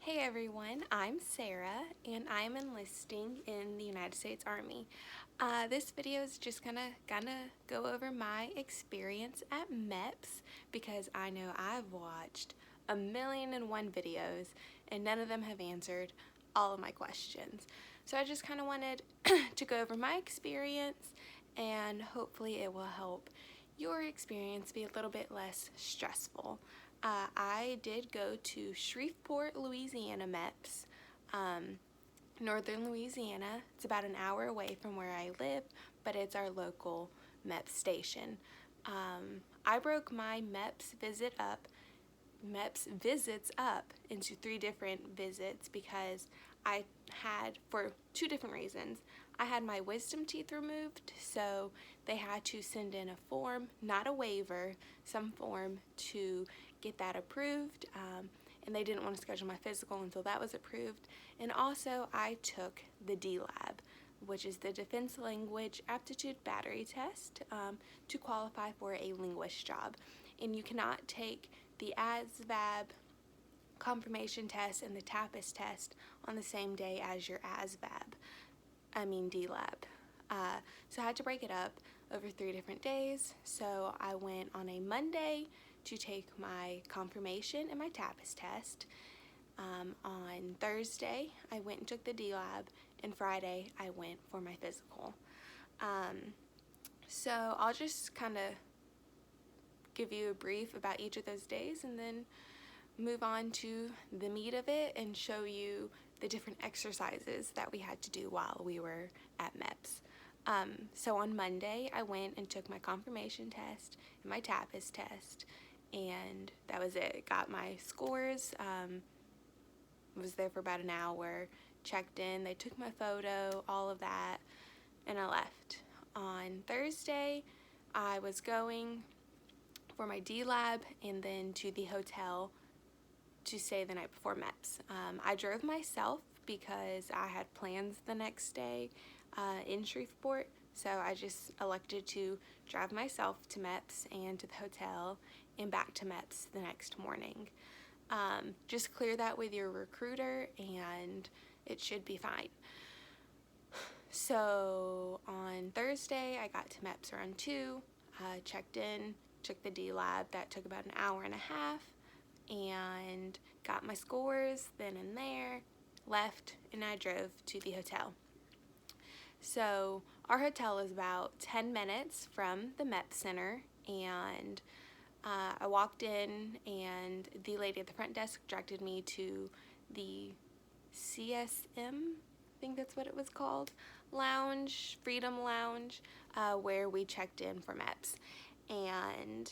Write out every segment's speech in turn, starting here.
Hey everyone, I'm Sarah and I'm enlisting in the United States Army. This video is just gonna go over my experience at Meps because I know I've watched 1,000,001 videos and none of them have answered all of my questions. So I just kind of wanted to go over my experience and hopefully it will help your experience be a little bit less stressful. I did go to Shreveport, Louisiana Meps, northern Louisiana. It's about an hour away from where I live, but it's our local Meps station. I broke my Meps visits up into 3 different visits because I had, for 2 different reasons, I had my wisdom teeth removed, so they had to send in a form, not a waiver, some form to get that approved, and they didn't want to schedule my physical until that was approved. And also I took the DLAB, which is the Defense Language Aptitude Battery Test, to qualify for a linguist job. And you cannot take the ASVAB confirmation test and the TAPAS test on the same day as your DLAB. So I had to break it up over 3 different days. So I went on a Monday to take my confirmation and my TAPAS test. On Thursday, I went and took the DLAB, and Friday, I went for my physical. So I'll just kind of give you a brief about each of those days and then move on to the meat of it and show you the different exercises that we had to do while we were at Meps. So on Monday, I went and took my confirmation test and my TAPAS test, and that was it. Got my scores, was there for about an hour, checked in, they took my photo, all of that, and I left. On Thursday, I was going for my DLAB and then to the hotel to stay the night before Meps. I drove myself because I had plans the next day in Shreveport, so I just elected to drive myself to Meps and to the hotel and back to Meps the next morning. Just clear that with your recruiter and it should be fine. So on Thursday, I got to Meps around 2, checked in, took the DLAB, that took about an hour and a half, and got my scores then and there, left, and I drove to the hotel. So our hotel is about 10 minutes from the Meps Center, and I walked in and the lady at the front desk directed me to the CSM, I think that's what it was called, lounge, Freedom Lounge, where we checked in for Meps. And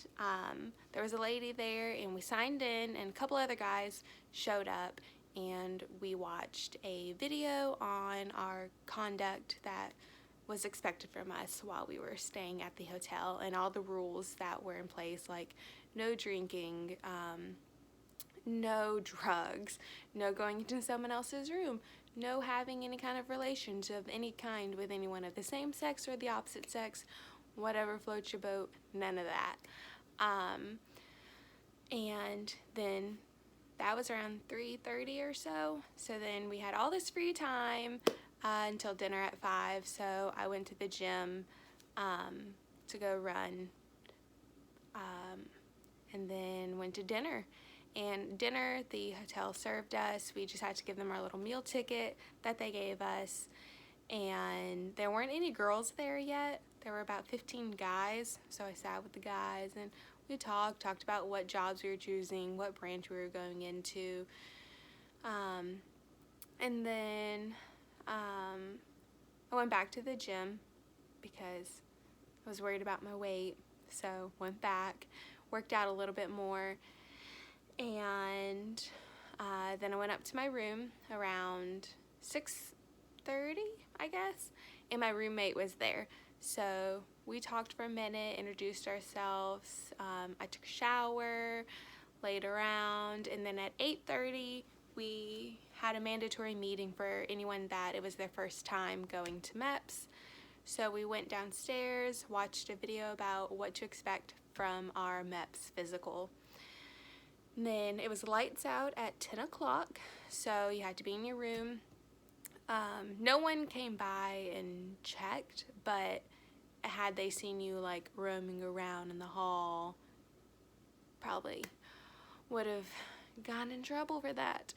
there was a lady there and we signed in, and a couple other guys showed up, and we watched a video on our conduct that was expected from us while we were staying at the hotel, and all the rules that were in place, like no drinking, no drugs, no going into someone else's room, no having any kind of relations of any kind with anyone of the same sex or the opposite sex, whatever floats your boat, none of that. And then that was around 3:30 or so. So then we had all this free time until dinner at 5. So I went to the gym to go run, and then went to dinner. And dinner, the hotel served us. We just had to give them our little meal ticket that they gave us. And there weren't any girls there yet. There were about 15 guys, so I sat with the guys and we talked about what jobs we were choosing, what branch we were going into, and then I went back to the gym because I was worried about my weight, so went back, worked out a little bit more, and then I went up to my room around 6:30, I guess, and my roommate was there. So we talked for a minute, introduced ourselves, I took a shower, laid around, and then at 8:30 we had a mandatory meeting for anyone that it was their first time going to Meps. So we went downstairs, watched a video about what to expect from our Meps physical. And then it was lights out at 10 o'clock, so you had to be in your room. No one came by and checked, but had they seen you like roaming around in the hall, probably would have gotten in trouble for that.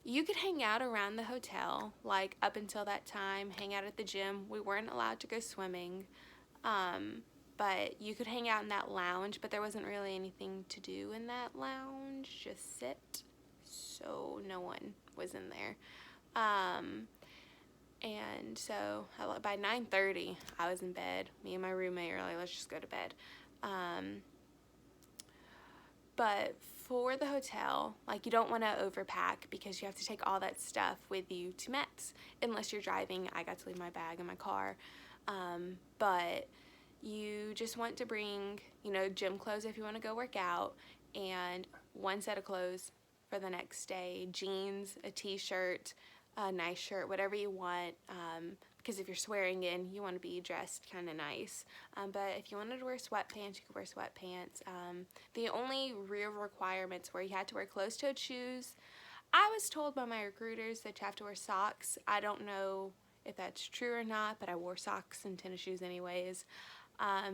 You could hang out around the hotel, like up until that time, hang out at the gym. We weren't allowed to go swimming, but you could hang out in that lounge, but there wasn't really anything to do in that lounge, just sit. So no one was in there. And so by 9:30, I was in bed. Me and my roommate were like, let's just go to bed. But for the hotel, like, you don't want to overpack because you have to take all that stuff with you to Meps. Unless you're driving, I got to leave my bag in my car. But you just want to bring, gym clothes if you want to go work out, and one set of clothes for the next day, jeans, a t-shirt, a nice shirt, whatever you want, because if you're swearing in, you want to be dressed kind of nice. But if you wanted to wear sweatpants, you could wear sweatpants. The only real requirements were you had to wear closed-toed shoes. I was told by my recruiters that you have to wear socks. I don't know if that's true or not, but I wore socks and tennis shoes anyways.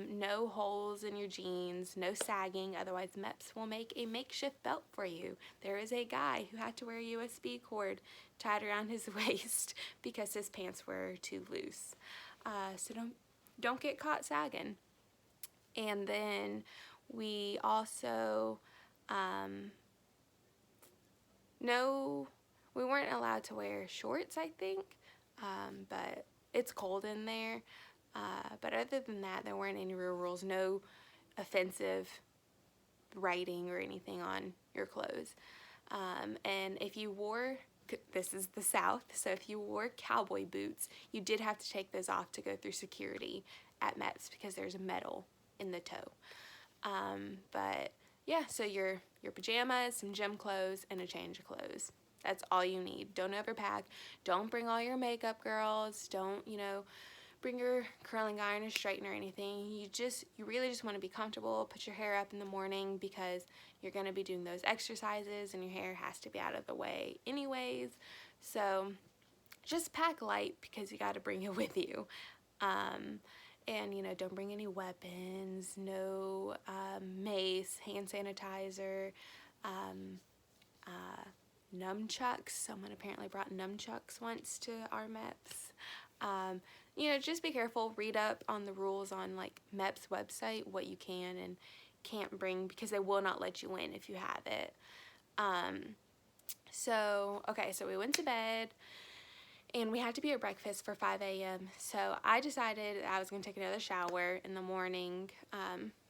No holes in your jeans, no sagging, otherwise Meps will make a makeshift belt for you. There is a guy who had to wear a USB cord tied around his waist because his pants were too loose. So don't get caught sagging. And then we also, we weren't allowed to wear shorts, I think, but it's cold in there. But other than that, there weren't any real rules, no offensive writing or anything on your clothes. And if you wore, this is the South, so if you wore cowboy boots, you did have to take those off to go through security at Meps because there's metal in the toe. But yeah, so your pajamas, some gym clothes, and a change of clothes. That's all you need. Don't overpack. Don't bring all your makeup, girls. Don't, bring your curling iron or straightener or anything. You really just want to be comfortable. Put your hair up in the morning because you're going to be doing those exercises and your hair has to be out of the way anyways. So just pack light because you got to bring it with you. And don't bring any weapons, no mace, hand sanitizer, nunchucks. Someone apparently brought nunchucks once to our Meps. Just be careful. Read up on the rules on like Meps website, what you can and can't bring, because they will not let you in if you have it. So we went to bed and we had to be at breakfast for 5 a.m. So I decided I was going to take another shower in the morning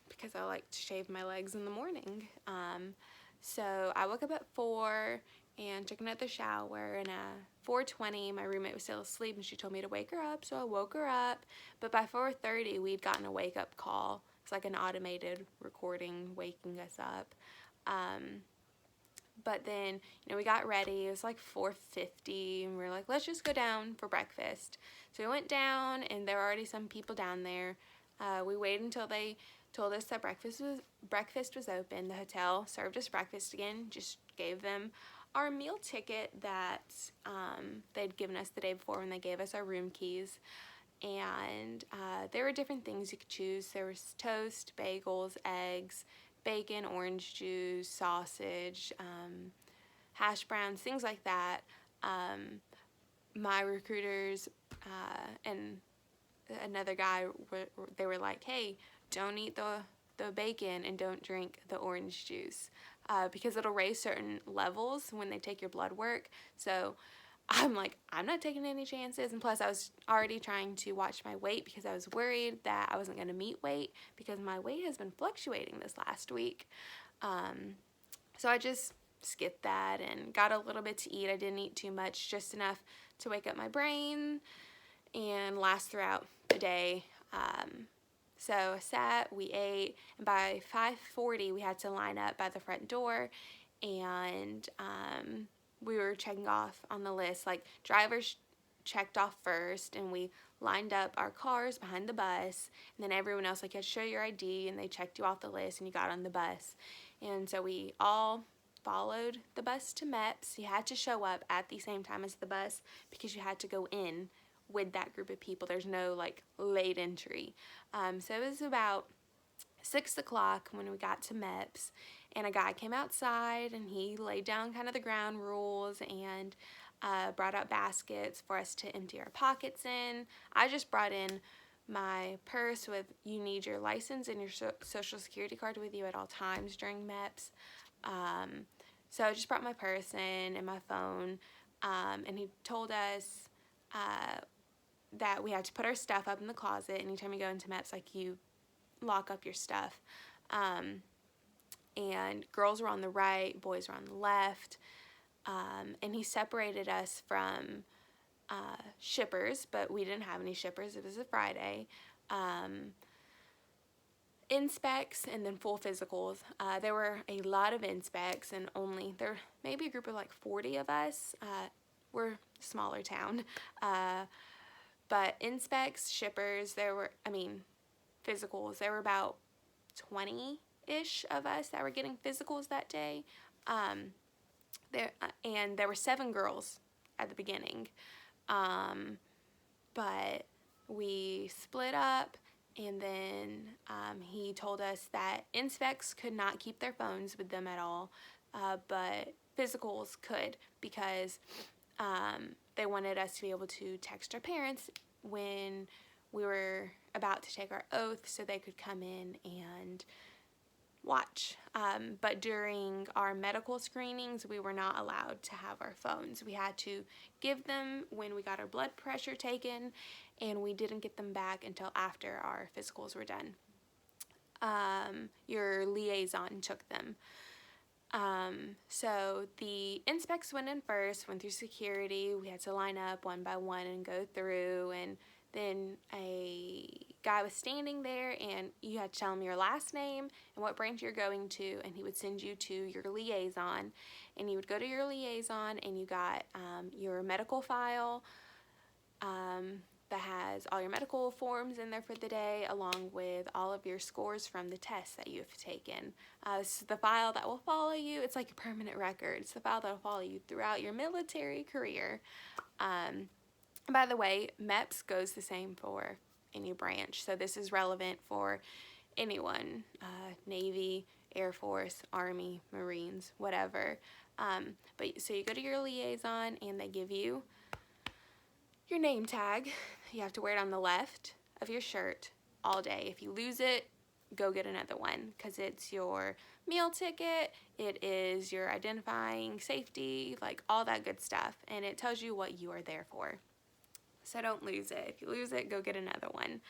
because I like to shave my legs in the morning. So I woke up at 4 and took another shower, and at 4:20 my roommate was still asleep and she told me to wake her up, so I woke her up. But by 4:30 we'd gotten a wake up call. It's like an automated recording waking us up. But then we got ready. It was like 4:50 and we were like, let's just go down for breakfast. So we went down and there were already some people down there. We waited until they told us that breakfast was open. The hotel served us breakfast again, just gave them our meal ticket that they'd given us the day before when they gave us our room keys. And there were different things you could choose. There was toast, bagels, eggs, bacon, orange juice, sausage, hash browns, things like that. My recruiters and another guy, they were like, hey, don't eat the bacon and don't drink the orange juice because it'll raise certain levels when they take your blood work. So I'm like, I'm not taking any chances. And plus I was already trying to watch my weight because I was worried that I wasn't going to meet weight because my weight has been fluctuating this last week. So I just skipped that and got a little bit to eat. I didn't eat too much, just enough to wake up my brain and last throughout the day. So I sat, we ate, and by 5:40 we had to line up by the front door, and we were checking off on the list. Like, drivers checked off first, and we lined up our cars behind the bus, and then everyone else, like, you had to show your ID, and they checked you off the list, and you got on the bus. And so we all followed the bus to Meps. You had to show up at the same time as the bus because you had to go in with that group of people. There's no like late entry. So it was about 6 o'clock when we got to Meps, and a guy came outside and he laid down kind of the ground rules and brought out baskets for us to empty our pockets in. I just brought in my purse with, you need your license and your social security card with you at all times during Meps. So I just brought my purse in and my phone, and he told us that we had to put our stuff up in the closet. Anytime you go into Meps, like, you lock up your stuff. And girls were on the right, boys were on the left. And he separated us from shippers, but we didn't have any shippers. It was a Friday. Inspects and then full physicals. There were a lot of inspects, and there maybe a group of like 40 of us. We're a smaller town. But inspects, shippers, physicals, there were about 20-ish of us that were getting physicals that day. And there were 7 girls at the beginning. But we split up, and then he told us that inspects could not keep their phones with them at all, but physicals could, because they wanted us to be able to text our parents when we were about to take our oath so they could come in and watch. But during our medical screenings, we were not allowed to have our phones. We had to give them when we got our blood pressure taken, and we didn't get them back until after our physicals were done. Your liaison took them. So the inspects went in first, went through security. We had to line up one by one and go through, and then a guy was standing there, and you had to tell him your last name and what branch you're going to, and he would send you to your liaison, and you would go to your liaison, and you got your medical file that has all your medical forms in there for the day, along with all of your scores from the tests that you've taken. This is the file that will follow you. It's like a permanent record. It's the file that will follow you throughout your military career. By the way, Meps goes the same for any branch, so this is relevant for anyone, Navy, Air Force, Army, Marines, whatever. So you go to your liaison, and they give you your name tag. You have to wear it on the left of your shirt all day. If you lose it, go get another one, because it's your meal ticket, it is your identifying safety, like all that good stuff, and it tells you what you are there for. So don't lose it. If you lose it, go get another one.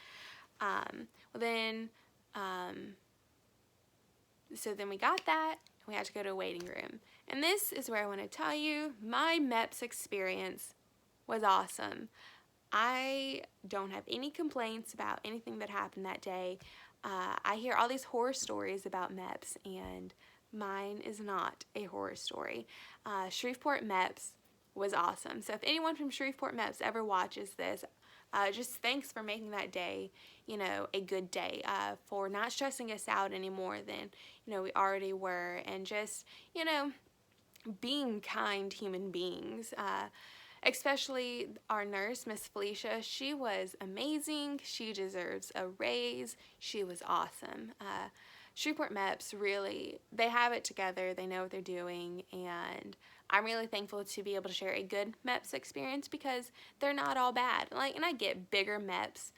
So then we got that. We had to go to a waiting room. And this is where I want to tell you, my Meps experience was awesome. I don't have any complaints about anything that happened that day. I hear all these horror stories about Meps, and mine is not a horror story. Shreveport Meps was awesome. So if anyone from Shreveport Meps ever watches this, just thanks for making that day, a good day, for not stressing us out any more than, we already were, and just, being kind human beings. Especially our nurse, Miss Felicia. She was amazing. She deserves a raise. She was awesome. Shreveport Meps, really, they have it together. They know what they're doing, and I'm really thankful to be able to share a good Meps experience, because they're not all bad. And I get bigger Meps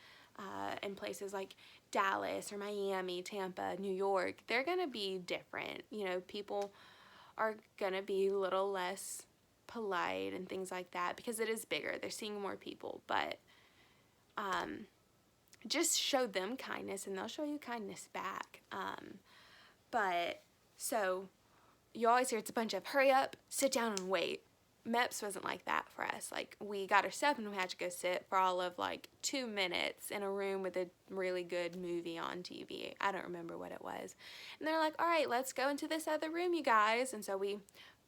in places like Dallas or Miami, Tampa, New York. They're going to be different. People are going to be a little less polite and things like that, because it is bigger. They're seeing more people, but just show them kindness, and they'll show you kindness back. So you always hear it's a bunch of hurry up, sit down, and wait. Meps wasn't like that for us. Like, we got our stuff, and we had to go sit for all of 2 minutes in a room with a really good movie on TV. I don't remember what it was. And they're like, all right, let's go into this other room, you guys. And so we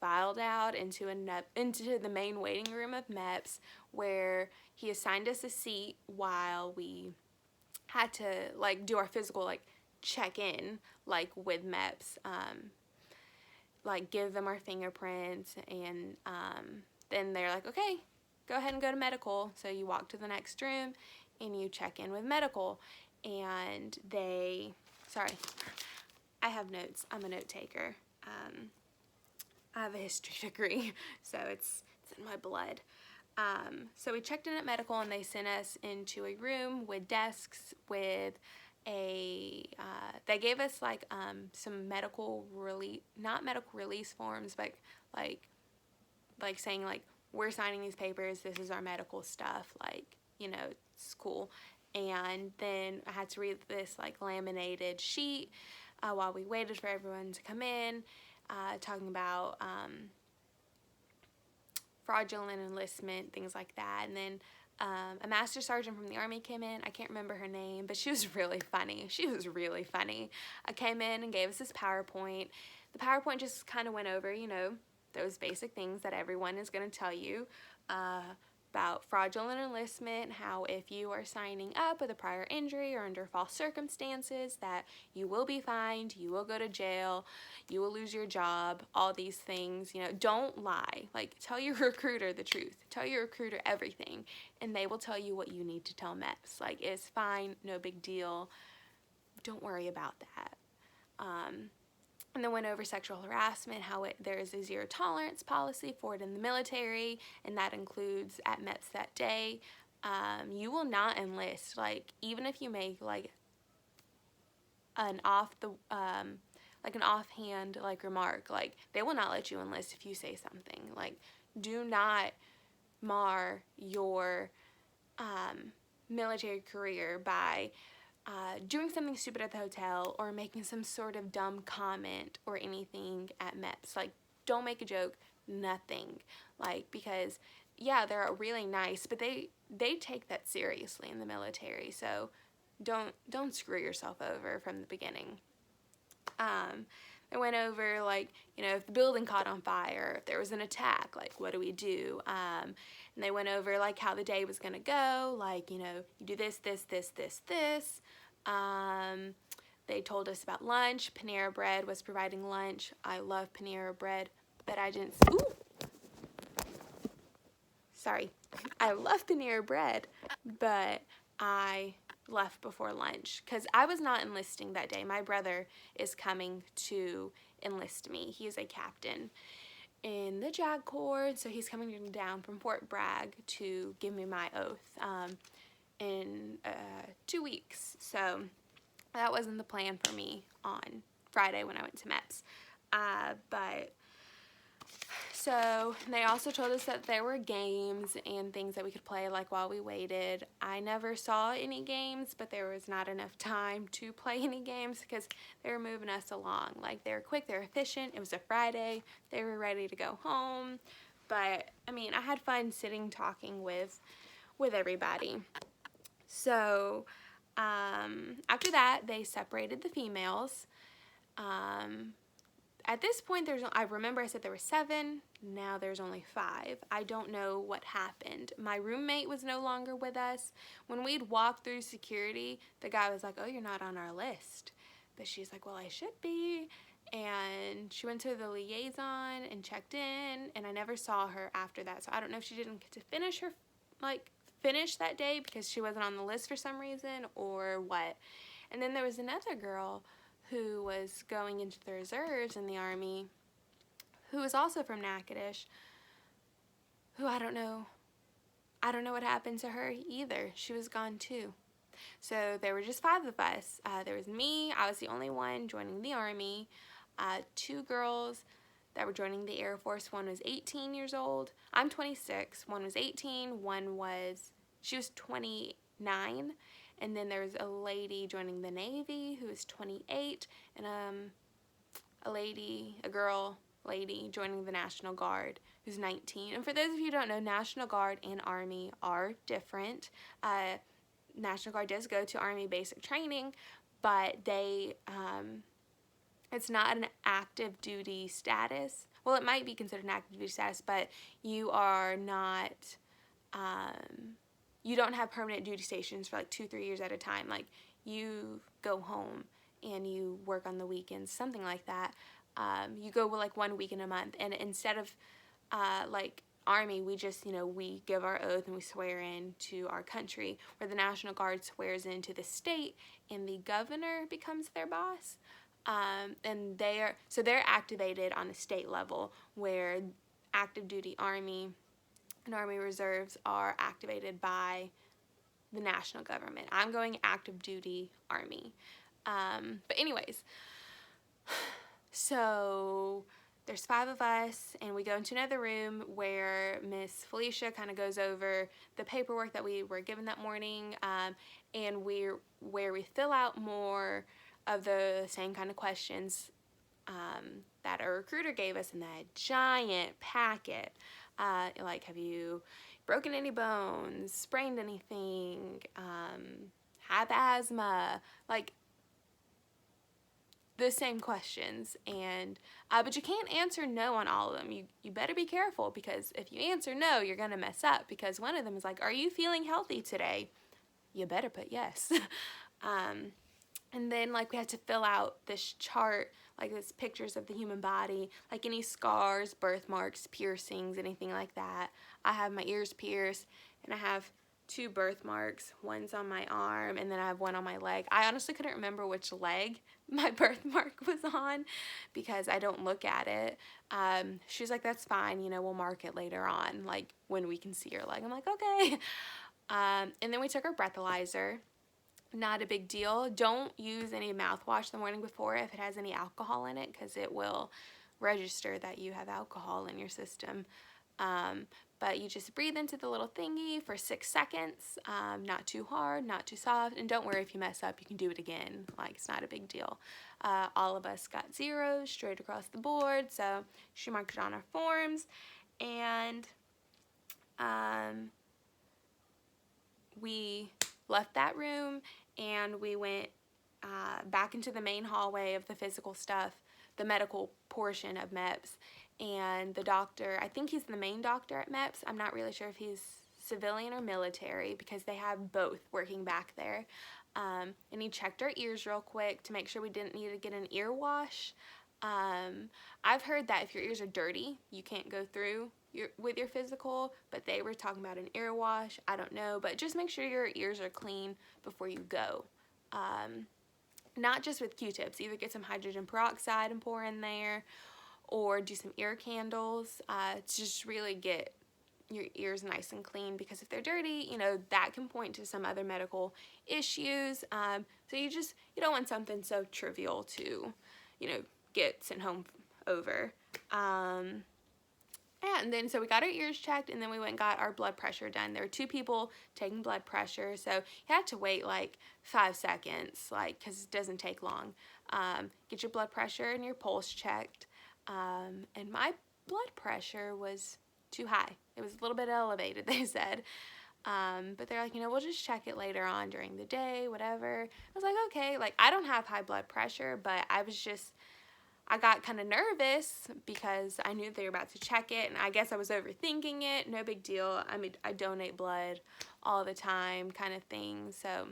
filed out into the main waiting room of Meps, where he assigned us a seat while we had to do our physical check in with Meps. like give them our fingerprints, and then they're like, okay, go ahead and go to medical. So you walk to the next room and you check in with medical, and sorry, I have notes. I'm a note taker. I have a history degree, so it's in my blood. So we checked in at medical, and they sent us into a room with desks with they gave us like some medical release, not medical release forms, but like saying like, we're signing these papers, this is our medical stuff, like, it's cool. And then I had to read this like laminated sheet while we waited for everyone to come in, talking about fraudulent enlistment, things like that. And then a master sergeant from the Army came in. I can't remember her name, but she was really funny. I came in and gave us this PowerPoint. The PowerPoint just kind of went over, those basic things that everyone is going to tell you about fraudulent enlistment, how if you are signing up with a prior injury or under false circumstances, that you will be fined, you will go to jail, you will lose your job, all these things. Don't lie. Like, tell your recruiter the truth. Tell your recruiter everything, and they will tell you what you need to tell Meps. Like, it's fine, no big deal. Don't worry about that. And then went over sexual harassment, how there is a zero tolerance policy for it in the military, and that includes at Meps that day. You will not enlist, like, even if you make like an offhand like remark, like, they will not let you enlist if you say something. Like, do not mar your military career by doing something stupid at the hotel or making some sort of dumb comment or anything at Meps. Like, don't make a joke, nothing. Like, because, yeah, they're really nice, but they take that seriously in the military, so don't screw yourself over from the beginning. They went over, like, if the building caught on fire, if there was an attack, like, what do we do? And they went over, like, how the day was going to go, like, you do this, this, this, this, this. They told us about lunch. Panera Bread was providing lunch. I love Panera Bread, but I didn't... Ooh! Sorry. I love Panera Bread, but I left before lunch because I was not enlisting that day. My brother is coming to enlist me. He is a captain in the JAG Corps, so he's coming down from Fort Bragg to give me my oath in 2 weeks. So that wasn't the plan for me on Friday when I went to Meps. So they also told us that there were games and things that we could play, like, while we waited. I never saw any games, but there was not enough time to play any games because they were moving us along. Like, they were quick, they were efficient. It was a Friday. They were ready to go home. But, I mean, I had fun sitting talking with everybody. So, after that, they separated the females. At this point, I remember I said there were 7, now there's only 5. I don't know what happened. My roommate was no longer with us. When we'd walked through security, the guy was like, oh, you're not on our list. But she's like, well, I should be. And she went to the liaison and checked in, and I never saw her after that. So I don't know if she didn't get to finish that day because she wasn't on the list for some reason or what. And then there was another girl who was going into the reserves in the Army, who was also from Natchitoches, who I don't know what happened to her either. She was gone too. So there were just 5 of us. There was me, I was the only one joining the Army, 2 girls that were joining the Air Force. One was 18 years old. I'm 26. One was 18. She was 29. And then there was a lady joining the Navy who was 28, and a girl lady joining the National Guard who's 19. And for those of you who don't know, National Guard and Army are different. National Guard does go to Army basic training, but it's not an active duty status. Well, it might be considered an active duty status, but you are not... you don't have permanent duty stations for like 2-3 years at a time. Like, you go home and you work on the weekends, something like that. You go like 1 week in a month, and instead of like Army, we just, we give our oath and we swear in to our country, where the National Guard swears into the state and the governor becomes their boss. And they're activated on a state level, where active duty Army and Army Reserves are activated by the national government. I'm going active duty Army. But anyways, so there's 5 of us, and we go into another room where Miss Felicia kind of goes over the paperwork that we were given that morning, and where we fill out more of the same kind of questions that a recruiter gave us in that giant packet. Like, have you broken any bones, sprained anything, have asthma, like the same questions. And but you can't answer no on all of them. You better be careful, because if you answer no, you're gonna mess up, because one of them is like, are you feeling healthy today? You better put yes. And then like we had to fill out this chart, like this pictures of the human body, like any scars, birthmarks, piercings, anything like that. I have my ears pierced, and I have 2 birthmarks. One's on my arm, and then I have one on my leg. I honestly couldn't remember which leg my birthmark was on, because I don't look at it. She's like, that's fine, we'll mark it later on, like when we can see your leg. I'm like, okay. And then we took our breathalyzer. Not a big deal. Don't use any mouthwash the morning before if it has any alcohol in it, because it will register that you have alcohol in your system. But you just breathe into the little thingy for 6 seconds, not too hard, not too soft, and don't worry if you mess up, you can do it again. Like, it's not a big deal. All of us got 0s straight across the board, so she marked it on our forms, and we left that room, and we went back into the main hallway of the physical stuff, the medical portion of Meps. And the doctor, I think he's the main doctor at Meps. I'm not really sure if he's civilian or military, because they have both working back there. And he checked our ears real quick to make sure we didn't need to get an ear wash. I've heard that if your ears are dirty, you can't go through with your physical, but they were talking about an ear wash. I don't know, but just make sure your ears are clean before you go. Not just with Q-tips. Either get some hydrogen peroxide and pour in there, or do some ear candles to just really get your ears nice and clean, because if they're dirty, that can point to some other medical issues. So you don't want something so trivial to, get sent home over. Yeah, and then so we got our ears checked, and then we went and got our blood pressure done. There were 2 people taking blood pressure, so you had to wait like 5 seconds, because it doesn't take long. Get your blood pressure and your pulse checked. And my blood pressure was too high. It was a little bit elevated, they said. But they're like, we'll just check it later on during the day, whatever. I was like, okay. Like, I don't have high blood pressure, but I got kind of nervous because I knew they were about to check it, and I guess I was overthinking it. No big deal. I mean, I donate blood all the time, kind of thing. So,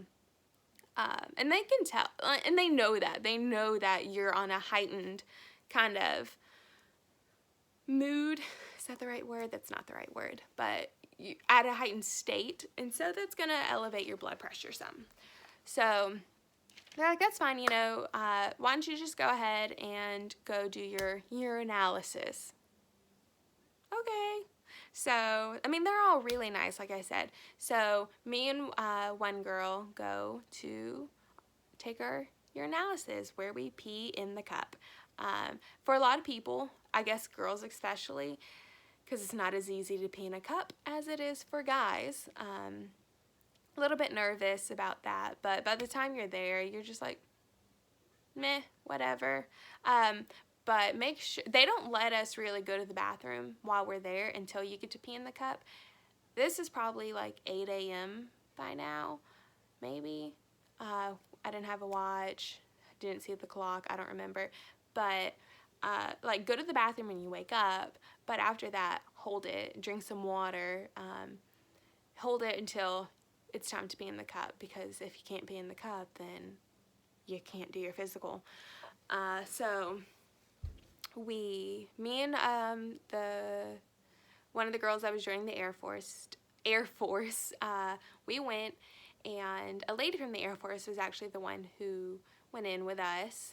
and they can tell, and they know that. They know that you're on a heightened kind of mood. Is that the right word? That's not the right word. But you at a heightened state, and so that's going to elevate your blood pressure some. So they're like, that's fine, why don't you just go ahead and go do your urinalysis. Okay. So, I mean, they're all really nice, like I said. So me and one girl go to take our urinalysis, where we pee in the cup. For a lot of people, I guess girls especially, because it's not as easy to pee in a cup as it is for guys. A little bit nervous about that, but by the time you're there, you're just like, meh, whatever. But make sure, they don't let us really go to the bathroom while we're there until you get to pee in the cup. This is probably like 8 a.m. by now, maybe. I didn't have a watch, didn't see the clock, I don't remember. But like, go to the bathroom when you wake up, but after that, hold it, drink some water, hold it until it's time to pee in the cup, because if you can't pee in the cup, then you can't do your physical. So me and one of the girls that was joining the Air Force, we went, and a lady from the Air Force was actually the one who went in with us.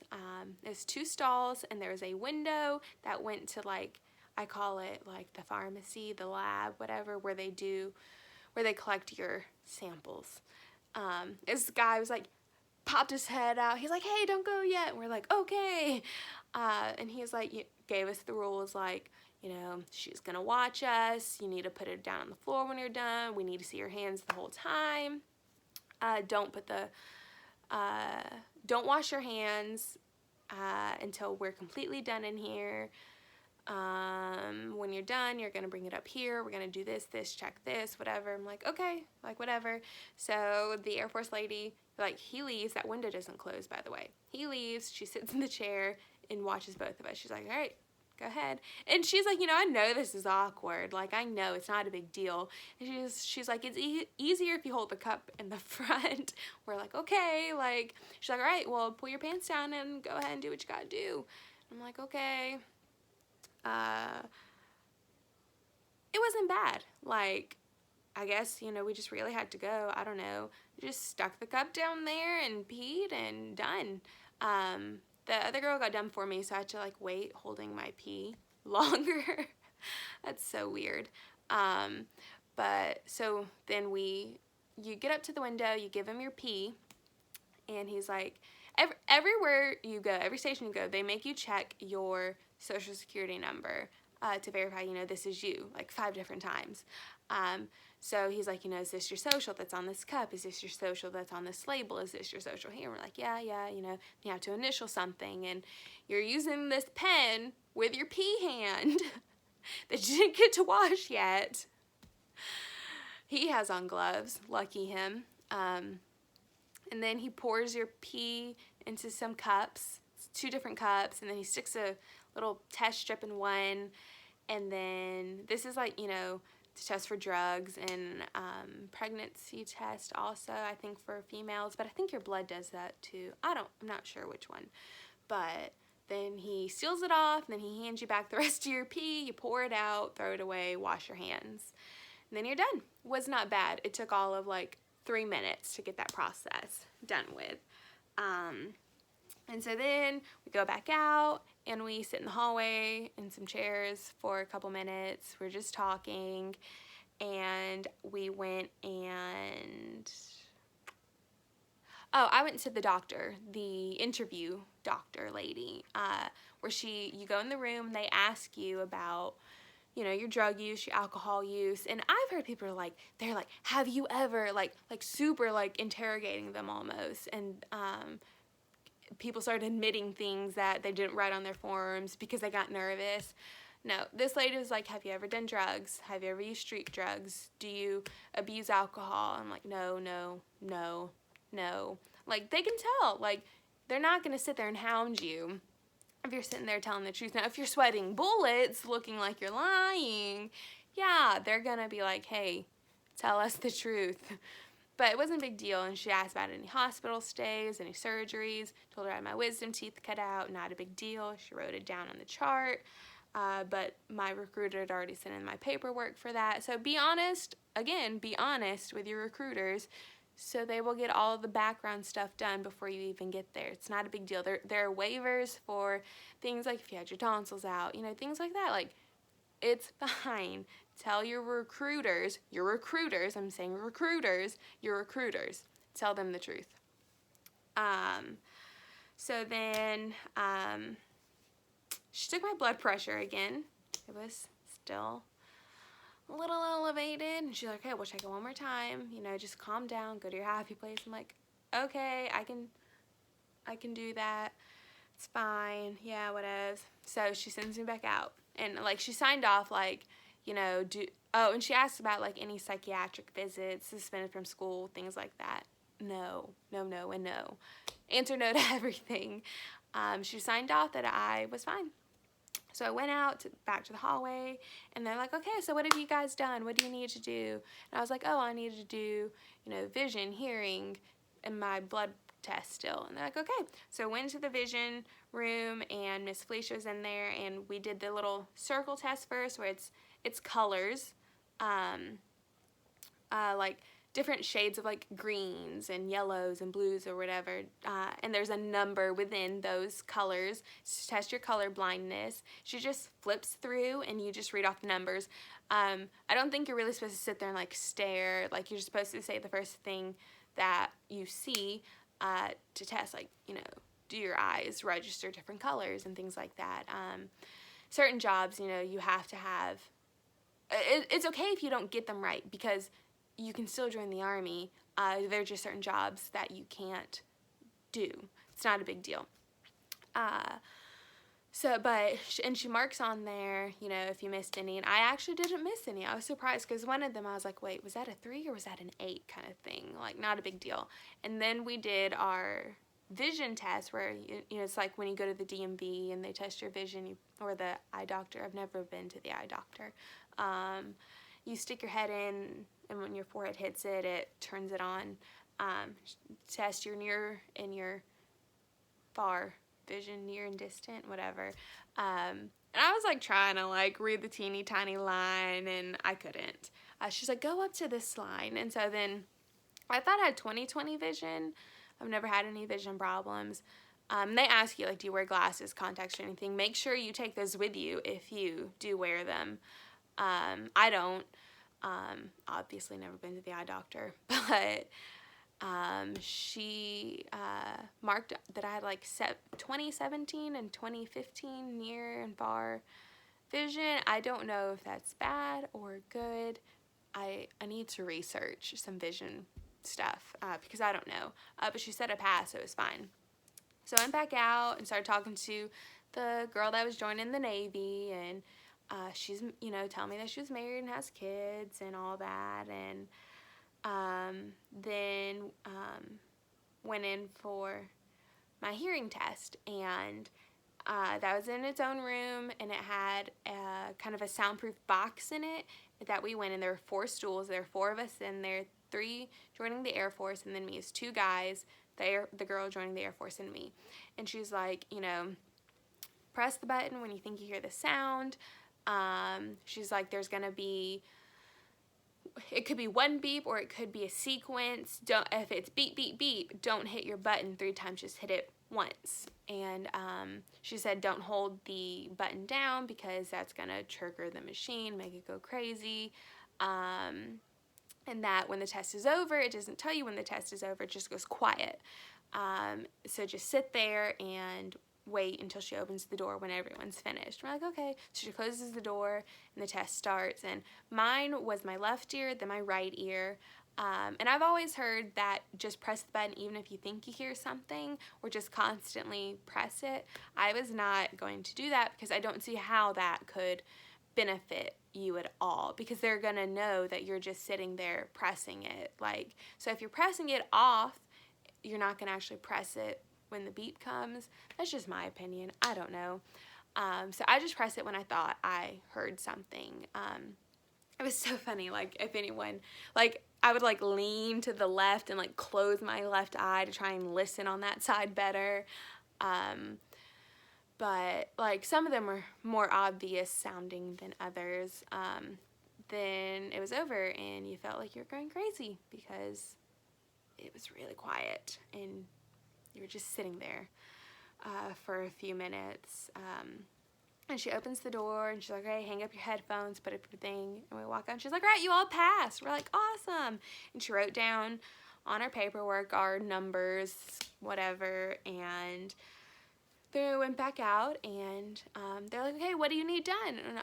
There's 2 stalls, and there was a window that went to, like, I call it like the pharmacy, the lab, whatever, where they collect your samples. This guy was like, popped his head out. He's like, hey, don't go yet. And we're like, okay. And he's like, gave us the rules, like, you know, she's gonna watch us. You need to put it down on the floor when you're done. We need to see your hands the whole time. Don't wash your hands until we're completely done in here. When you're done, you're gonna bring it up here. We're gonna do this, check this, whatever. I'm like, okay, like, whatever. So the Air Force lady, like, he leaves. That window doesn't close, by the way. He leaves. She sits in the chair and watches both of us. She's like, all right, go ahead. And she's like, you know, I know this is awkward. Like, I know it's not a big deal. And she's like, it's easier if you hold the cup in the front. We're like, okay. Like, she's like, all right, well, pull your pants down and go ahead and do what you gotta do. I'm like, okay. It wasn't bad. Like, I guess, you know, we just really had to go. I don't know. Just stuck the cup down there and peed and done. The other girl got done for me, so I had to, like, wait holding my pee longer. That's so weird. But so then you get up to the window, you give him your pee, and he's like, everywhere you go, every station you go, they make you check your social security number to verify, you know, this is you, like 5 different times. So he's like, you know, is this your social that's on this cup? Is this your social that's on this label? Is this your social here? And we're like, yeah, you know, you have to initial something, and you're using this pen with your pee hand that you didn't get to wash yet. He has on gloves, lucky him. And then he pours your pee into some cups, 2 different cups, and then he sticks a little test strip in one, and then this is, like, you know, to test for drugs, and pregnancy test also, I think, for females, but I think your blood does that too. I'm not sure which one, but then he seals it off, and then he hands you back the rest of your pee. You pour it out, throw it away, wash your hands, and then you're done. Was not bad. It took all of, like, 3 minutes to get that process done with. And so then we go back out, and we sit in the hallway in some chairs for a couple minutes. We're just talking, and we went and... Oh, I went to the doctor, the interview doctor lady, where you go in the room, and they ask you about, you know, your drug use, your alcohol use, and I've heard people they're like, have you ever, like super, like, interrogating them almost, and people started admitting things that they didn't write on their forms because they got nervous. No, this lady was like, have you ever done drugs? Have you ever used street drugs? Do you abuse alcohol? I'm like, no. Like, they can tell. Like, they're not going to sit there and hound you if you're sitting there telling the truth. Now, if you're sweating bullets, looking like you're lying, yeah, they're going to be like, hey, tell us the truth. But it wasn't a big deal, and she asked about any hospital stays, any surgeries, told her I had my wisdom teeth cut out, not a big deal. She wrote it down on the chart, but my recruiter had already sent in my paperwork for that. So be honest, again, be honest with your recruiters, so they will get all of the background stuff done before you even get there. It's not a big deal. There are waivers for things like if you had your tonsils out, you know, things like that. Like, it's fine. Tell your recruiters, I'm saying recruiters, your recruiters, tell them the truth. So then, she took my blood pressure again. It was still a little elevated, and she's like, okay, we'll check it one more time, you know, just calm down, go to your happy place. I'm like, okay, I can do that. It's fine. Yeah, whatever. So she sends me back out, and, like, she signed off, like, you know, and she asked about, like, any psychiatric visits, suspended from school, things like that. No. Answer no to everything. She signed off that I was fine. So I went out back to the hallway, and they're like, okay, so what have you guys done? What do you need to do? And I was like, oh, I needed to do, you know, vision, hearing, and my blood test still. And they're like, okay. So went to the vision room, and Miss Felicia was in there, and we did the little circle test first, where it's colors, like different shades of like greens and yellows and blues or whatever, and there's a number within those colors to test your color blindness. She just flips through and you just read off the numbers. I don't think you're really supposed to sit there and like stare. Like, you're supposed to say the first thing that you see to test, like, you know, do your eyes register different colors and things like that. Certain jobs, you know, you have to have, it's okay if you don't get them right, because you can still join the Army. There are just certain jobs that you can't do. It's not a big deal. And she marks on there, you know, if you missed any. And I actually didn't miss any. I was surprised, because one of them I was like, wait, was that a 3 or was that an 8 kind of thing? Like, not a big deal. And then we did our vision test, where, you know, it's like when you go to the DMV and they test your vision, or the eye doctor. I've never been to the eye doctor. You stick your head in, and when your forehead hits it, it turns it on. Test your near and your far vision, near and distant, whatever. And I was like trying to like read the teeny tiny line, and I couldn't. She's like, go up to this line. And so then I thought I had 20/20 vision. I've never had any vision problems. They ask you, like, do you wear glasses, contacts, or anything? Make sure you take those with you if you do wear them. I don't. Obviously never been to the eye doctor, but she marked that I had like 2017 and 2015 near and far vision. I don't know if that's bad or good. I need to research some vision stuff because I don't know. But she said I passed, so it was fine. So I went back out and started talking to the girl that was joining the Navy, and she's, you know, telling me that she was married and has kids and all that, and then went in for my hearing test, and that was in its own room, and it had kind of a soundproof box in it that we went in. There were 4 stools. There were 4 of us in there, 3 joining the Air Force, and then me as 2 guys, the girl joining the Air Force and me. And she's like, you know, press the button when you think you hear the sound. She's like, there's gonna be, it could be 1 beep or it could be a sequence. If it's beep, beep, beep, don't hit your button 3 times, just hit it once. And she said don't hold the button down, because that's gonna trigger the machine, make it go crazy. And that when the test is over, it doesn't tell you when the test is over, it just goes quiet. So just sit there and wait until she opens the door when everyone's finished. We're like, okay. So she closes the door and the test starts. And mine was my left ear, then my right ear. And I've always heard that just press the button even if you think you hear something, or just constantly press it. I was not going to do that, because I don't see how that could benefit you at all, because they're gonna know that you're just sitting there pressing it. Like, so if you're pressing it off, you're not gonna actually press it when the beep comes. That's just my opinion. I don't know. So I just pressed it when I thought I heard something. It was so funny. Like, if anyone, like, I would like lean to the left and like close my left eye to try and listen on that side better. But like some of them were more obvious sounding than others. Then it was over and you felt like you were going crazy, because it was really quiet and you were just sitting there for a few minutes. And she opens the door and she's like, hey, hang up your headphones, put up your thing. And we walk out and she's like, right, you all passed. We're like, awesome. And she wrote down on our paperwork our numbers, whatever. And then we went back out and they're like, okay, what do you need done? And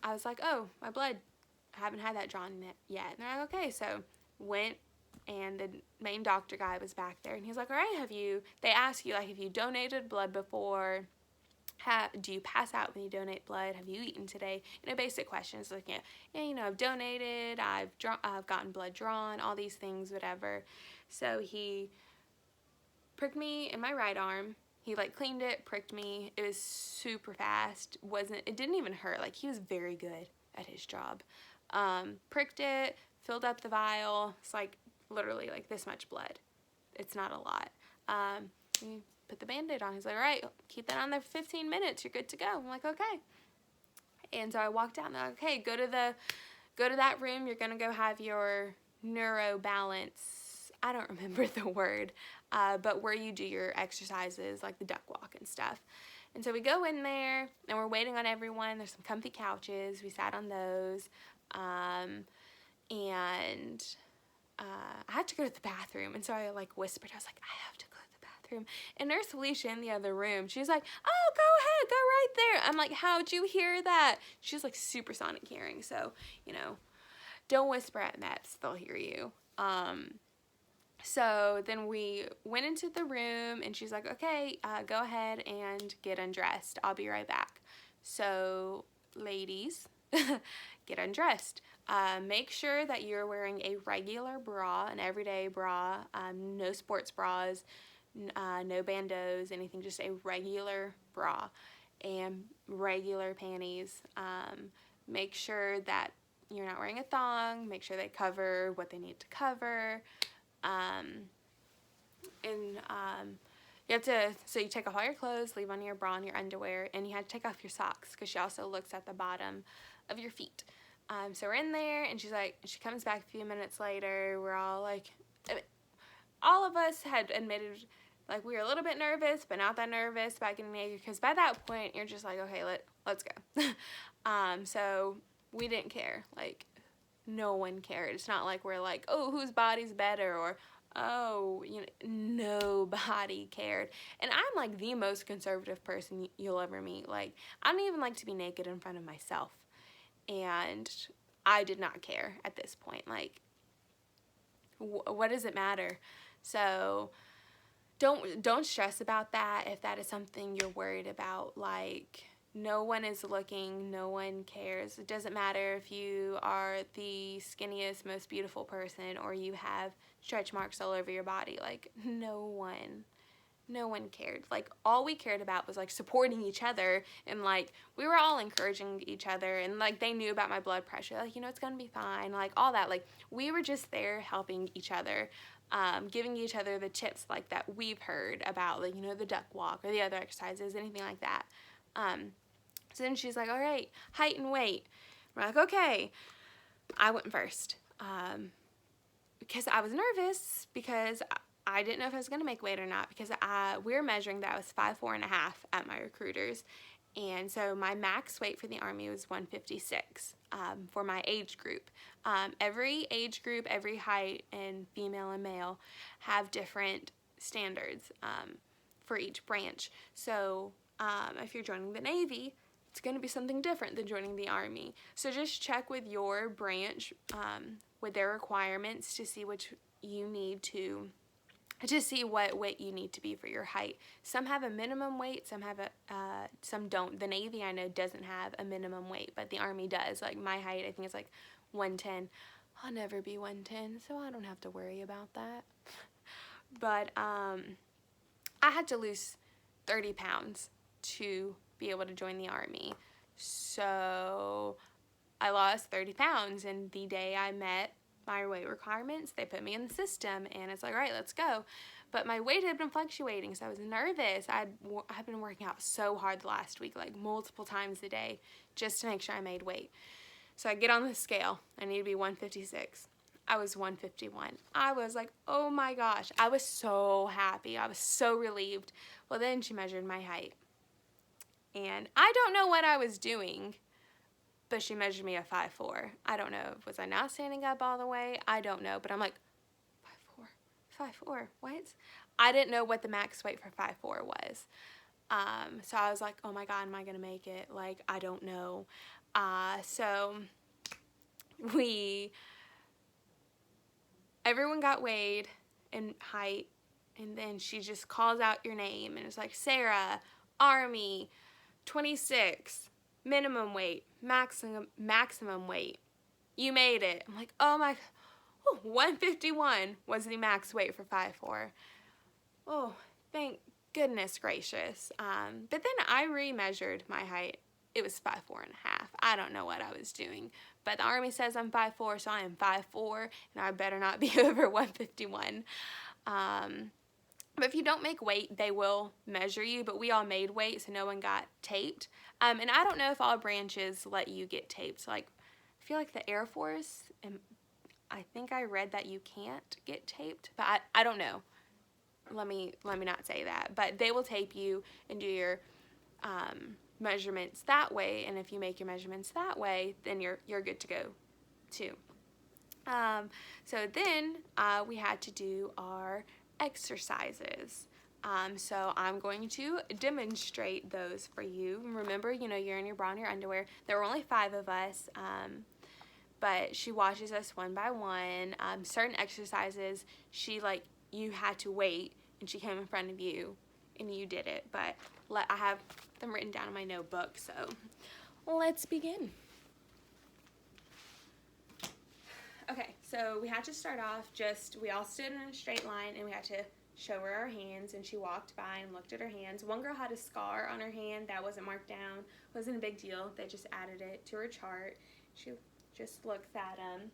I was like, oh, my blood. I haven't had that drawn yet. And they're like, okay. So went, and the main doctor guy was back there. And he's like, all right, they ask you, like, have you donated blood before? Do you pass out when you donate blood? Have you eaten today? You know, basic questions, like, yeah, you know, I've donated, I've gotten blood drawn, all these things, whatever. So he pricked me in my right arm. He like cleaned it, pricked me. It was super fast. It didn't even hurt. Like, he was very good at his job. Pricked it, filled up the vial. It's like literally like this much blood. it's not a lot. We put the Band-Aid on. He's like, all right, keep that on there for 15 minutes. You're good to go. I'm like, okay. And so I walked out and they're like, okay, go to that room. You're going to go have your neuro balance. I don't remember the word, but where you do your exercises, like the duck walk and stuff. And so we go in there and we're waiting on everyone. There's some comfy couches. We sat on those. And I had to go to the bathroom. And so I like whispered, I was like, I have to go to the bathroom. And Nurse Felicia in the other room, she's like, oh, go ahead, go right there. I'm like, how'd you hear that? She's like supersonic hearing. So, you know, don't whisper at Meps, they'll hear you. So then we went into the room and she's like, okay, go ahead and get undressed. I'll be right back. So ladies, get undressed. Make sure that you're wearing a regular bra, an everyday bra, no sports bras, no bandeaus, anything, just a regular bra and regular panties. Make sure that you're not wearing a thong. Make sure they cover what they need to cover. You have to, so you take off all your clothes, leave on your bra and your underwear, and you have to take off your socks because she also looks at the bottom of your feet. So we're in there, and she's like, she comes back a few minutes later. We're all like, all of us had admitted, like, we were a little bit nervous, but not that nervous about getting naked, because by that point, you're just like, okay, let's go. So we didn't care. Like, no one cared. It's not like we're like, oh, whose body's better, or, oh, you know, nobody cared. And I'm like the most conservative person you'll ever meet. Like, I don't even like to be naked in front of myself. And I did not care at this point. Like, what does it matter? So don't stress about that if that is something you're worried about. Like, no one is looking, no one cares. It doesn't matter if you are the skinniest, most beautiful person or you have stretch marks all over your body. Like, no one cared. Like, all we cared about was like supporting each other, and like we were all encouraging each other, and like they knew about my blood pressure, like, you know, it's gonna be fine, like all that. Like, we were just there helping each other, giving each other the tips like that we've heard about, like, you know, the duck walk or the other exercises, anything like that. So then she's like, all right, height and weight. We're like, okay. I went first because I was nervous because I didn't know if I was going to make weight or not, because we were measuring that I was 5'4.5" at my recruiters. And so my max weight for the Army was 156 for my age group. Every age group, every height, and female and male have different standards for each branch. So if you're joining the Navy, it's going to be something different than joining the Army. So just check with your branch with their requirements to see which you need to see what weight you need to be for your height. Some have a minimum weight, some don't. The Navy, I know, doesn't have a minimum weight, but the Army does. Like, my height, I think it's like 110. I'll never be 110, so I don't have to worry about that. But I had to lose 30 pounds to be able to join the Army. So I lost 30 pounds, and the day I met my weight requirements, they put me in the system, and it's like, all right, let's go. But my weight had been fluctuating, so I was nervous. I've been working out so hard the last week, like multiple times a day, just to make sure I made weight. So I get on the scale. I need to be 156. I was 151. I was like, oh my gosh. I was so happy. I was so relieved. Well, then she measured my height. And I don't know what I was doing, but she measured me at 5'4". I don't know. Was I not standing up all the way? I don't know. But I'm like, 5'4", what? I didn't know what the max weight for 5'4" was. So I was like, oh my God, am I going to make it? Like, I don't know. So everyone got weighed in height, and then she just calls out your name, and it's like, Sarah, Army, 26, minimum weight, maximum weight. You made it. I'm like, oh my, 151 was the max weight for 5'4". Oh, thank goodness gracious. But then I remeasured my height. It was 5'4.5". I don't know what I was doing, but the Army says I'm 5'4", so I am 5'4", and I better not be over 151. But if you don't make weight, they will measure you, but we all made weight, so no one got taped. And I don't know if all branches let you get taped. Like, I feel like the Air Force, and I think I read that you can't get taped, but I don't know. Let me not say that. But they will tape you and do your measurements that way, and if you make your measurements that way, then you're good to go too. So then we had to do our exercises. So I'm going to demonstrate those for you. Remember, you're in your bra and your underwear. There were only 5 of us, but she watches us one by one. Certain exercises, you had to wait, and she came in front of you, and you did it. But I have them written down in my notebook, so let's begin. Okay, so we had to start off we all stood in a straight line, and we had to show her our hands, and she walked by and looked at her hands. One girl had a scar on her hand that wasn't marked down. It wasn't a big deal. They just added it to her chart. She just looked at them.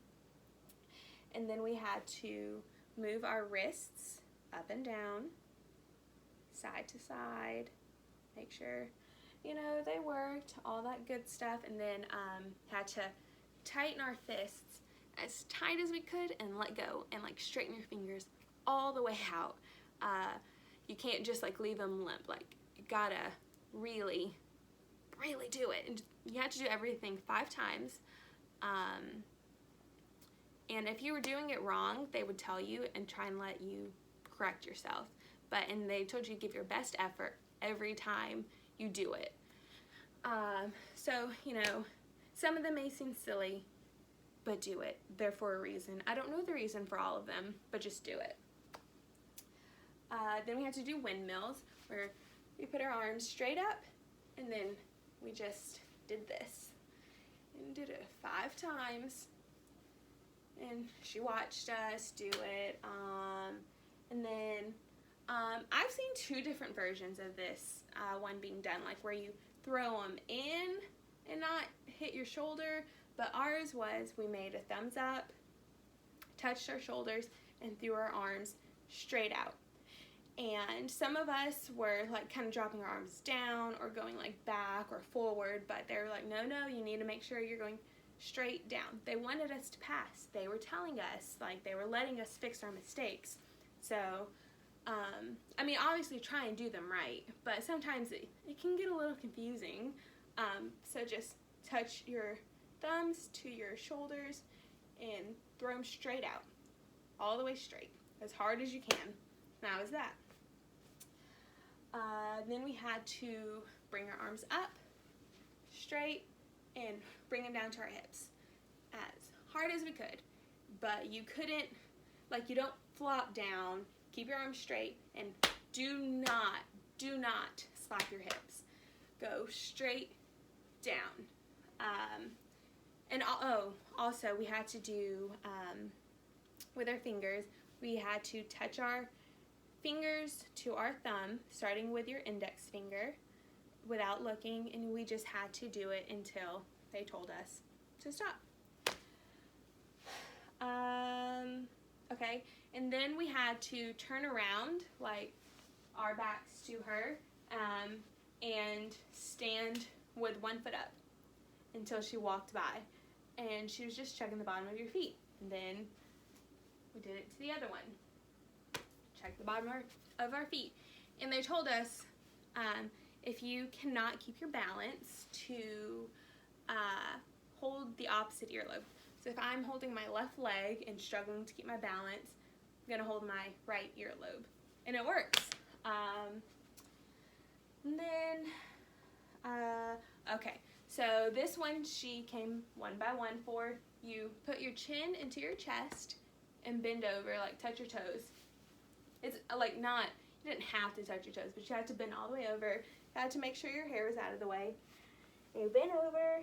And then we had to move our wrists up and down, side to side, make sure, they worked, all that good stuff. And then had to tighten our fists as tight as we could and let go, and straighten your fingers all the way out. You can't just leave them limp. You gotta really, really do it. And you have to do everything 5 times. And if you were doing it wrong, they would tell you and try and let you correct yourself. And they told you to give your best effort every time you do it. So, some of them may seem silly, but do it. They're for a reason. I don't know the reason for all of them, but just do it. Then we had to do windmills, where we put our arms straight up, and then we just did this. And did it 5 times. And she watched us do it. And then I've seen 2 different versions of this one being done, where you throw them in and not hit your shoulder. But ours was, we made a thumbs up, touched our shoulders, and threw our arms straight out. And some of us were kind of dropping our arms down or going back or forward, but they were no, you need to make sure you're going straight down. They wanted us to pass. They were telling us, they were letting us fix our mistakes. So, obviously try and do them right, but sometimes it can get a little confusing. So just touch your thumbs to your shoulders and throw them straight out, all the way straight, as hard as you can. That was that. Then we had to bring our arms up, straight, and bring them down to our hips, as hard as we could. But you couldn't, you don't flop down. Keep your arms straight, and do not slap your hips. Go straight down. And also we had to do, with our fingers, we had to touch our fingers to our thumb, starting with your index finger, without looking, and we just had to do it until they told us to stop. Okay, and then we had to turn around, our backs to her, and stand with one foot up until she walked by, and she was just checking the bottom of your feet. And then we did it to the other one. Check the bottom of our feet. And they told us if you cannot keep your balance, to hold the opposite earlobe. So if I'm holding my left leg and struggling to keep my balance, I'm going to hold my right earlobe. And it works. And then, okay, so this one she came one by one for. You put your chin into your chest and bend over, touch your toes. It's not, you didn't have to touch your toes, but you had to bend all the way over. You had to make sure your hair was out of the way. And you bend over,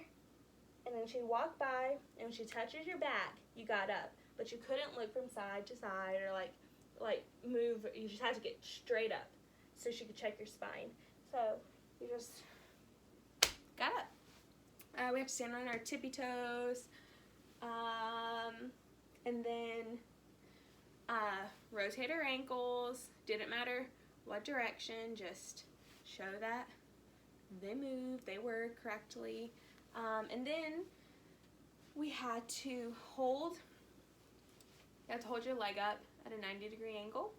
and then she walked by, and when she touches your back, you got up. But you couldn't look from side to side or move. You just had to get straight up so she could check your spine. So you just got up. We have to stand on our tippy toes. And then Rotate our ankles. Didn't matter what direction, just show that they move, they work correctly. And then we had to hold, you have to hold your leg up at a 90-degree angle.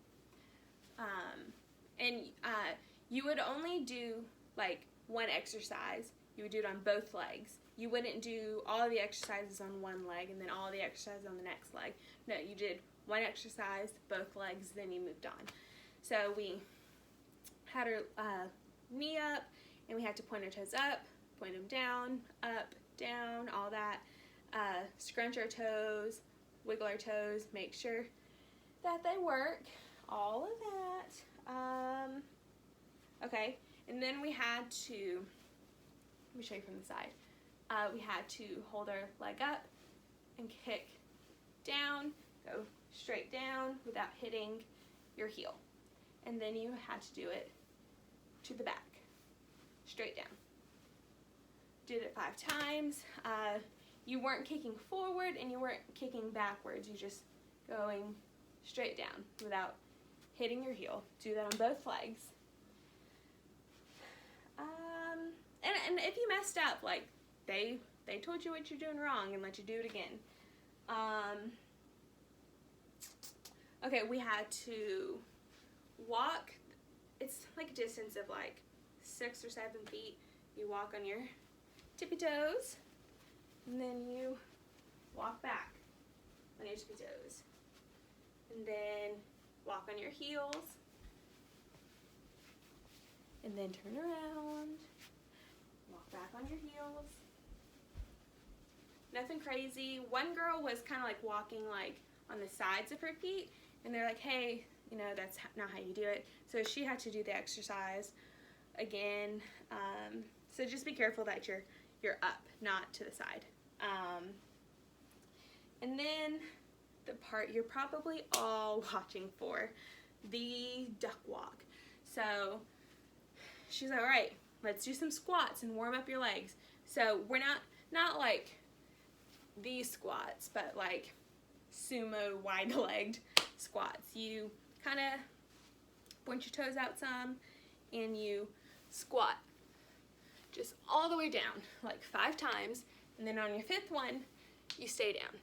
You would only do like one exercise. You would do it on both legs. You wouldn't do all of the exercises on one leg and then all of the exercises on the next leg. No, you did one exercise, both legs, then you moved on. So we had our knee up, and we had to point our toes up, point them down, up, down, all that. Scrunch our toes, wiggle our toes, make sure that they work, all of that. Okay, and then we had to, let me show you from the side. We had to hold our leg up and kick down, go straight down without hitting your heel. And then you had to do it to the back, straight down. Did it 5 times. You weren't kicking forward and you weren't kicking backwards. You just going straight down without hitting your heel. Do that on both legs. And if you messed up, like they told you what you're doing wrong and let you do it again. Okay, we had to walk. It's like a distance of like 6 or 7 feet. You walk on your tippy toes, and then you walk back on your tippy toes, and then walk on your heels, and then turn around, walk back on your heels. Nothing crazy. One girl was kind of like walking like on the sides of her feet, and they're like, hey, you know, that's not how you do it. So she had to do the exercise again. So just be careful that you're up, not to the side. And then the part you're probably all watching for, the duck walk. So she's like, all right, let's do some squats and warm up your legs. So we're not like these squats, but like sumo wide-legged squats. You kind of point your toes out some and you squat just all the way down like 5 times, and then on your 5th one you stay down.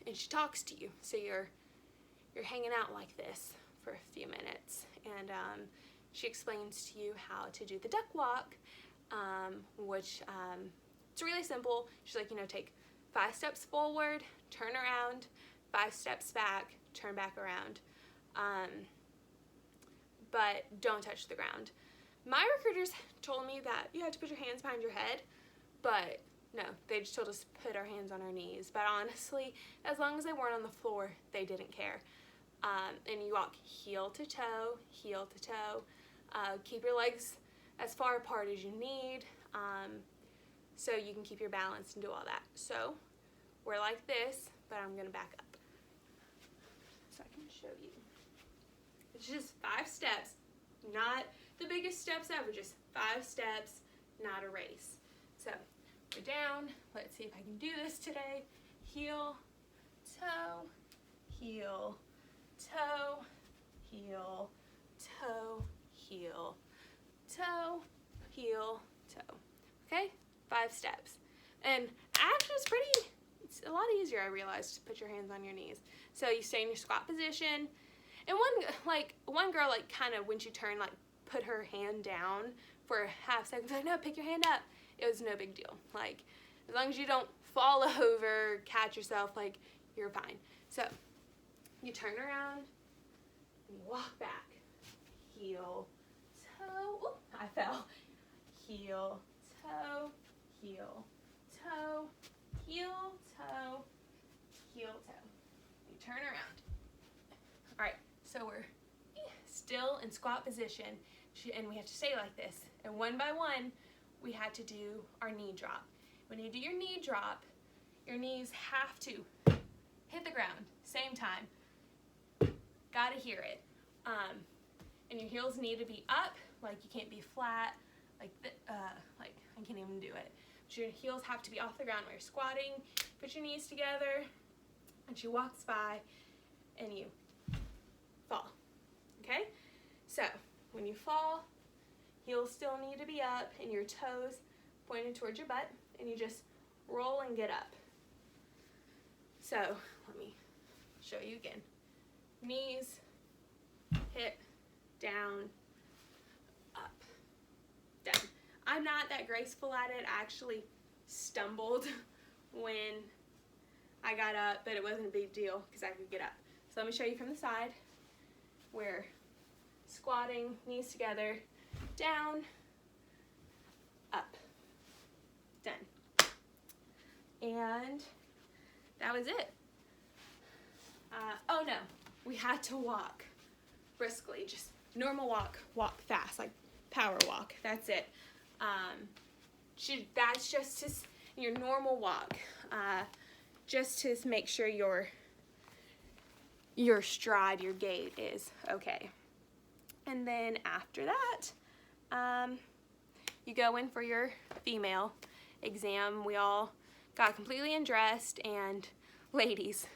And she talks to you, so you're hanging out like this for a few minutes, and she explains to you how to do the duck walk, which it's really simple. She's like, you know, take 5 steps forward, turn around, 5 steps back, turn back around, but don't touch the ground. My recruiters told me that you had to put your hands behind your head, but no, they just told us to put our hands on our knees. But honestly, as long as they weren't on the floor, they didn't care. And you walk heel to toe, heel to toe. Keep your legs as far apart as you need, so you can keep your balance and do all that. So we're like this, but I'm gonna back up so I can show you. It's just 5 steps, not the biggest steps ever, just 5 steps, not a race. So we're down. Let's see if I can do this today. Heel, toe, heel, toe, heel, toe, heel, toe, heel, toe. Okay? 5 steps. And actually it's a lot easier, I realized, to put your hands on your knees. So you stay in your squat position. And one girl, like, kind of, when she turned, like, put her hand down for a half second, like, no, pick your hand up. It was no big deal. Like, as long as you don't fall over, catch yourself, like, you're fine. So you turn around and you walk back. Heel, toe, oh, I fell. Heel, toe, heel, toe, heel, toe, heel, toe. You turn around. All right, so we're still in squat position, and we have to stay like this. And one by one, we had to do our knee drop. When you do your knee drop, your knees have to hit the ground, same time. Gotta hear it. And your heels need to be up, like you can't be flat, like I can't even do it. So your heels have to be off the ground while you're squatting. Put your knees together, and she walks by, and you fall, okay? So when you fall, heels still need to be up and your toes pointed towards your butt, and you just roll and get up. So let me show you again. Knees, hip, down, up, done. I'm not that graceful at it. I actually stumbled when I got up, but it wasn't a big deal because I could get up. So let me show you from the side. We're squatting, knees together, down, up, done. And that was it. Oh no, we had to walk briskly, just normal walk, walk fast, like power walk, that's it. That's just your normal walk, just to make sure your stride, your gait is okay. And then after that, you go in for your female exam. We all got completely undressed, and ladies,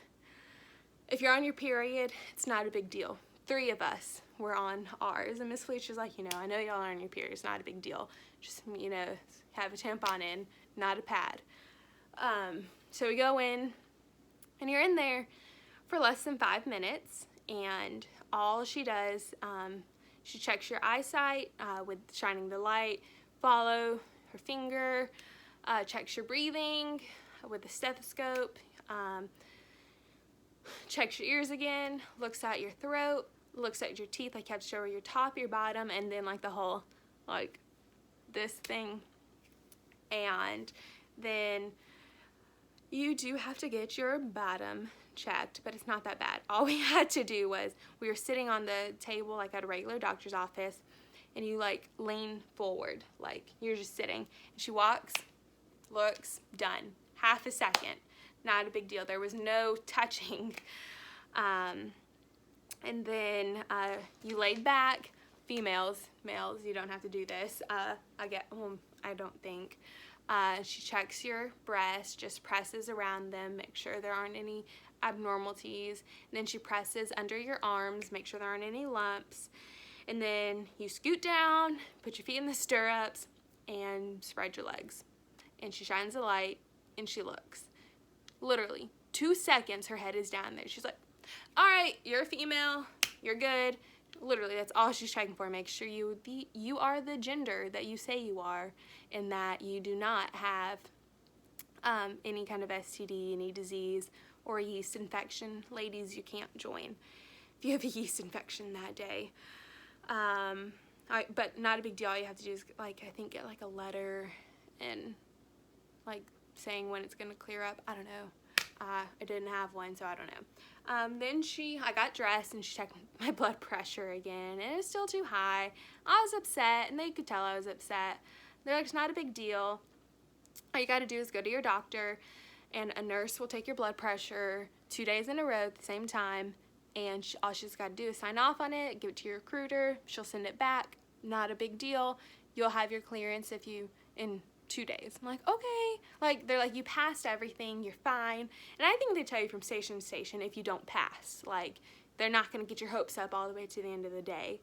if you're on your period, it's not a big deal. 3 of us were on ours, and Miss Felicia's like, I know y'all are on your period, it's not a big deal. Just, have a tampon in, not a pad. So we go in, and you're in there for less than 5 minutes, and all she does, she checks your eyesight with shining the light, follow her finger, checks your breathing with the stethoscope, checks your ears again, looks at your throat, looks at your teeth, like you have to show her your top, your bottom, and then like the whole, like this thing. And then you do have to get your bottom checked, but it's not that bad. All we had to do was, we were sitting on the table like at a regular doctor's office, and you like lean forward, like you're just sitting. And she walks, looks, done. Half a second. Not a big deal. There was no touching. And then you laid back. Females, males, you don't have to do this. I don't think. She checks your breasts, just presses around them, make sure there aren't any abnormalities. And then she presses under your arms, make sure there aren't any lumps. And then you scoot down, put your feet in the stirrups, and spread your legs. And she shines a light, and she looks. Literally, 2 seconds, her head is down there. She's like, all right, you're a female, you're good. Literally, that's all she's checking for. Make sure you are the gender that you say you are, and that you do not have any kind of STD, any disease, or a yeast infection. Ladies, you can't join if you have a yeast infection that day. But not a big deal. All you have to do is, like, I think get like a letter and like saying when it's gonna clear up. I don't know. I didn't have one, so I don't know. Then I got dressed, and she checked my blood pressure again, and it was still too high. I was upset, and they could tell I was upset. They're like, it's not a big deal. All you gotta do is go to your doctor, and a nurse will take your blood pressure 2 days in a row at the same time, and all she's gotta do is sign off on it, give it to your recruiter, she'll send it back. Not a big deal. You'll have your clearance in 2 days. I'm like, okay. Like, they're like, you passed everything, you're fine. And I think they tell you from station to station if you don't pass. Like, they're not going to get your hopes up all the way to the end of the day.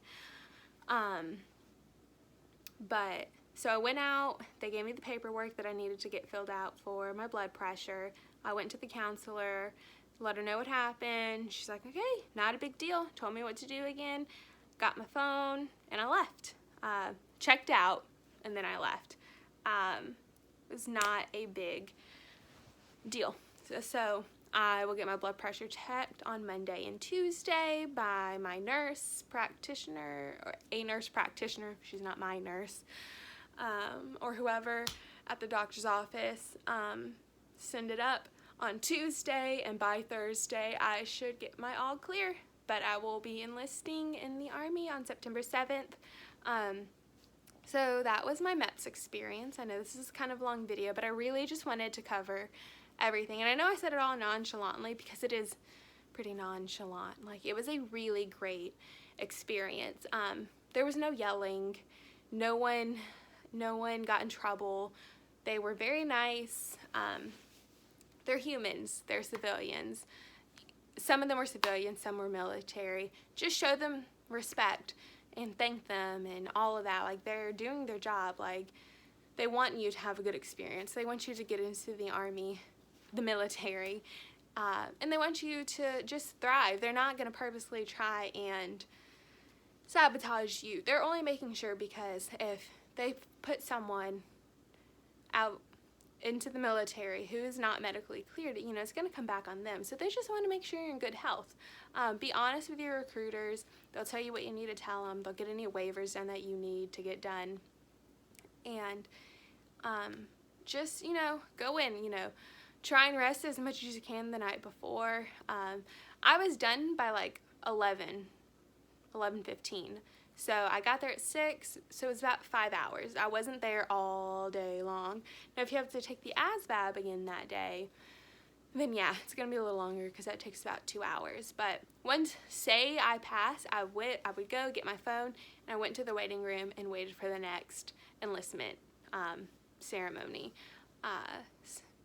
But, so I went out, they gave me the paperwork that I needed to get filled out for my blood pressure. I went to the counselor, let her know what happened. She's like, okay, not a big deal. Told me what to do again. Got my phone, and I left. Checked out, and then I left. It was not a big deal. So I will get my blood pressure checked on Monday and Tuesday by my nurse practitioner, or a nurse practitioner, she's not my nurse, or whoever at the doctor's office. Send it up on Tuesday, and by Thursday I should get my all clear. But I will be enlisting in the Army on September 7th. So that was my Meps experience. I know this is kind of a long video, but I really just wanted to cover everything. And I know I said it all nonchalantly because it is pretty nonchalant. Like, it was a really great experience. There was no yelling. No one got in trouble. They were very nice. They're humans. They're civilians. some of them were civilian, some were military. Just show them respect and thank them and all of that. Like, they're doing their job. Like, they want you to have a good experience. They want you to get into the Army, the military, and they want you to just thrive. They're not going to purposely try and sabotage you. They're only making sure, because if they put someone out into the military who is not medically cleared, you know, it's going to come back on them. So they just want to make sure you're in good health. Be honest with your recruiters. They'll tell you what you need to tell them. They'll get any waivers done that you need to get done. And just, you know, go in, you know, try and rest as much as you can the night before. I was done by like 11:15. So I got there at 6, so it was about 5 hours. I wasn't there all day long. Now, if you have to take the ASVAB again that day, then yeah, it's going to be a little longer, because that takes about 2 hours. But once, say I pass, I would go get my phone, and I went to the waiting room and waited for the next enlistment ceremony.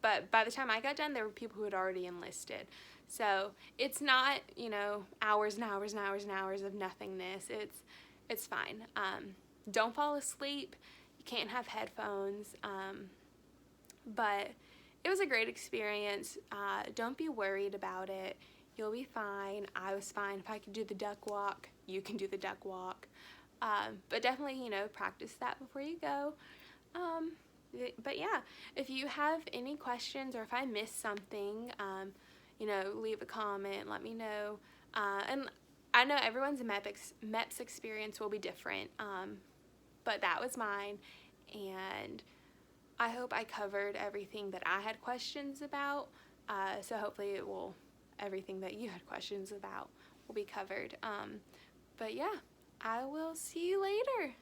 But by the time I got done, there were people who had already enlisted. So it's not, you know, hours and hours and hours and hours of nothingness. It's fine. Don't fall asleep. You can't have headphones. But it was a great experience. Don't be worried about it. You'll be fine. I was fine. If I could do the duck walk, you can do the duck walk. But definitely, you know, practice that before you go. But yeah, if you have any questions, or if I missed something, you know, leave a comment, let me know. And I know everyone's Meps experience will be different, but that was mine, and I hope I covered everything that I had questions about, so hopefully everything that you had questions about will be covered. But yeah, I will see you later.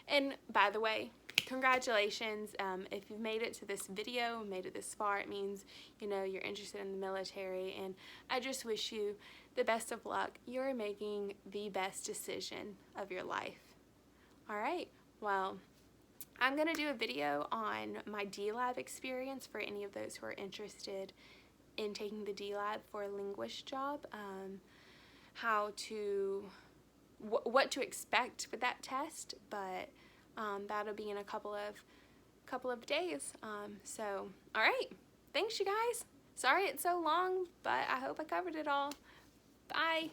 And by the way, congratulations. If you've made it to this video, made it this far, it means, you know, you're interested in the military, and I just wish you the best of luck. You're making the best decision of your life. All right, well, I'm going to do a video on my DLAB experience for any of those who are interested in taking the DLAB for a linguist job, what to expect for that test, but that'll be in a couple of days. So, all right, thanks you guys. Sorry it's so long, but I hope I covered it all. Bye.